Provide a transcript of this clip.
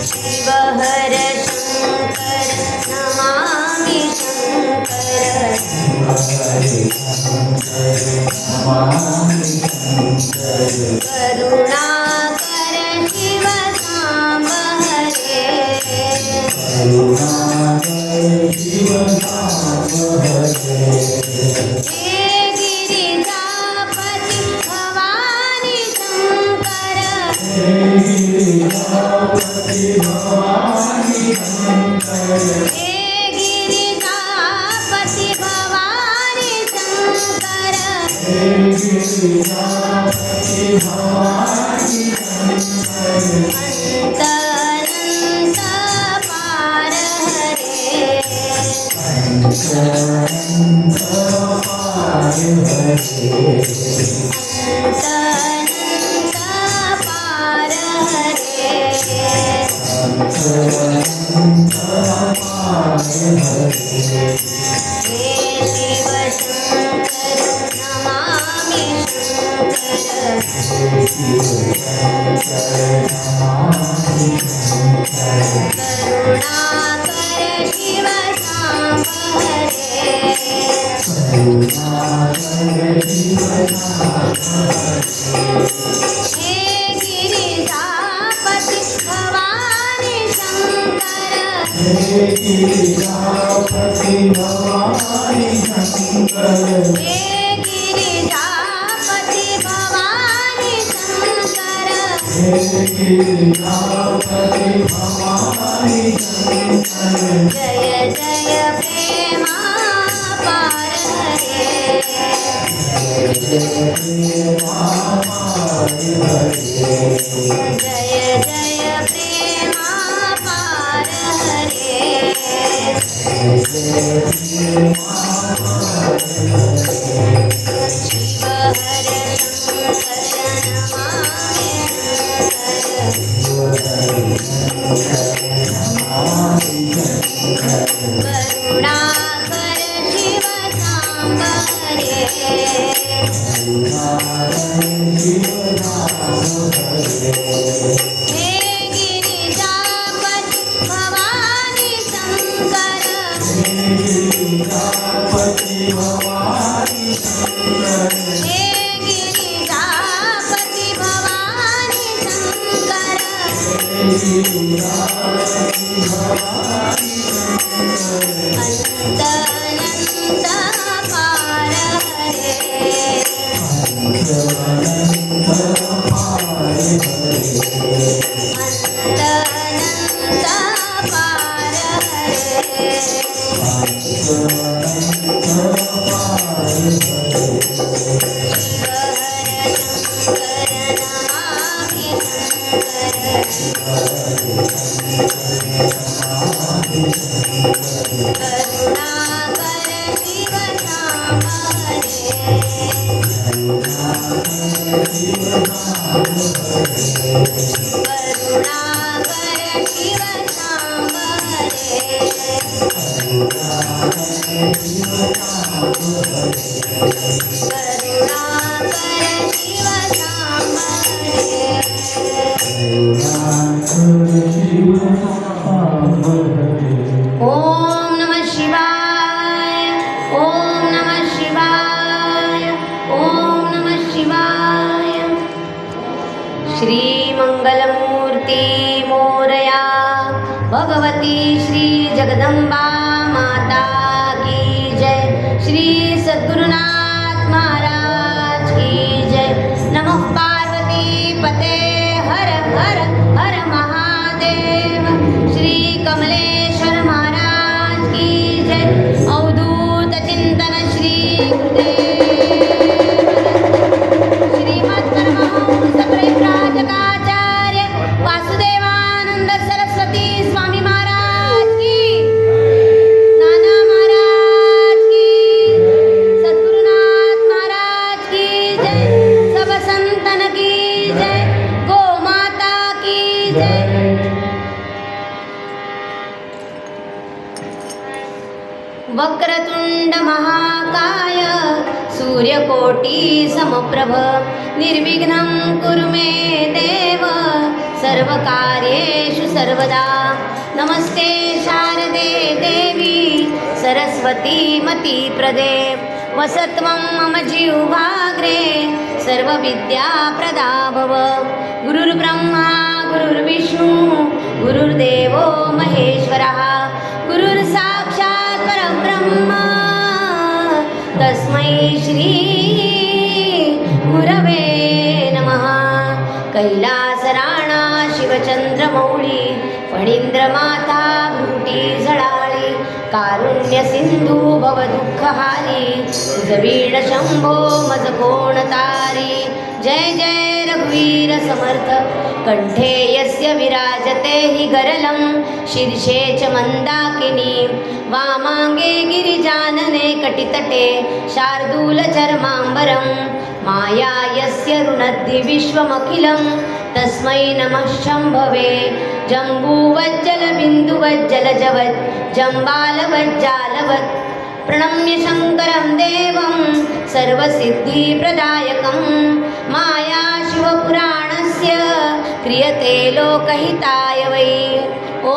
शिवहर शंकर नमामि शंकर करुणाकर शिव सांब हरे हे गिरिजापति भवानी शंकर हे गिरिजापति भवानी शंकर अनंत अनंत पार हरे अनंत अनंत पार हरे हे शिव शंकर नमामि शंकर करुणाकर शिव सांब हरे हे गिरिजापति भवानी शंकर हे गिरिजापति भवानी शंकर जय जय प्रेमा पार हरे जय जय प्रेमा पार हरे शिवहर शंकर नमामि करुणाकर शिव सांब हरे हे गिरिजापति भवानी शंकर हे गिरिजापति भवानी शंकर अनंत अनंत पार हरे अनंत अनंत पार हरे शिवहर शंकर नमामि शंकर करुणाकर शिव सांब हरे करुणाकर शिव सांब हरे करुणाकर शिव सांब हरे ओम नमः शिवाय ओम नमः शिवाय ओम नमः शिवाय श्री मंगलमूर्ती मोरया भगवती श्री जगदंबा माता की जय श्री सद्गुरुनाथ महाराज की जय नमः पार्वती पते हर हर हर महादेव श्री कमलेश्वर महाराज की जय अवधूत चिंतन श्री श्रीमद् परिव्राजकाचार्य वासुदेवानंद सरस्वती स्वामी महाराज की नाना महाराज की सद्गुरुनाथ महाराज की जय सब संतन की जय गो माता की जय वक्रतुंड महाकाय सूर्यकोटि समप्रभ निर्विघ्नं कुरु मे देव सर्वकार्येषु सर्वदा नमस्ते शारदे देवी सरस्वती मतिप्रदे वसत्वं मम जीवभाग्रे सर्वविद्याप्रदा भव गुरुर्ब्रह्मा गुरुर्विष्णु गुरुर्देवो महेश्वरः गुरुर्साक्षात् परब्रह्म तस्मै श्री गुरवे नमः कैलासराणा शिवचंद्रमौळी फणींद्रमाता भ्रुटी झळाळी कारुण्य सिंधू भव दुःखहारी तुझवीण शंभो मज कोण तारी जय जय रघुवीर समर्थ कंठे यस्य विराजते हि गरलं शीर्षे च मंदाकिनी वामांगे गिरिजानने कटितटे शार्दूलचर्माम्बरं माया यस्य रुणद्धि विश्वमखिलं तस्मै नमः शम्भवे जम्बूवज्जलबिन्दुवज्जलजवत् जम्बालवज्जालवत् प्रणम्य शङ्करं देवं सर्वसिद्धिप्रदायकं माया शिवपुराणस्य क्रियते लोकहिताय वै ॐ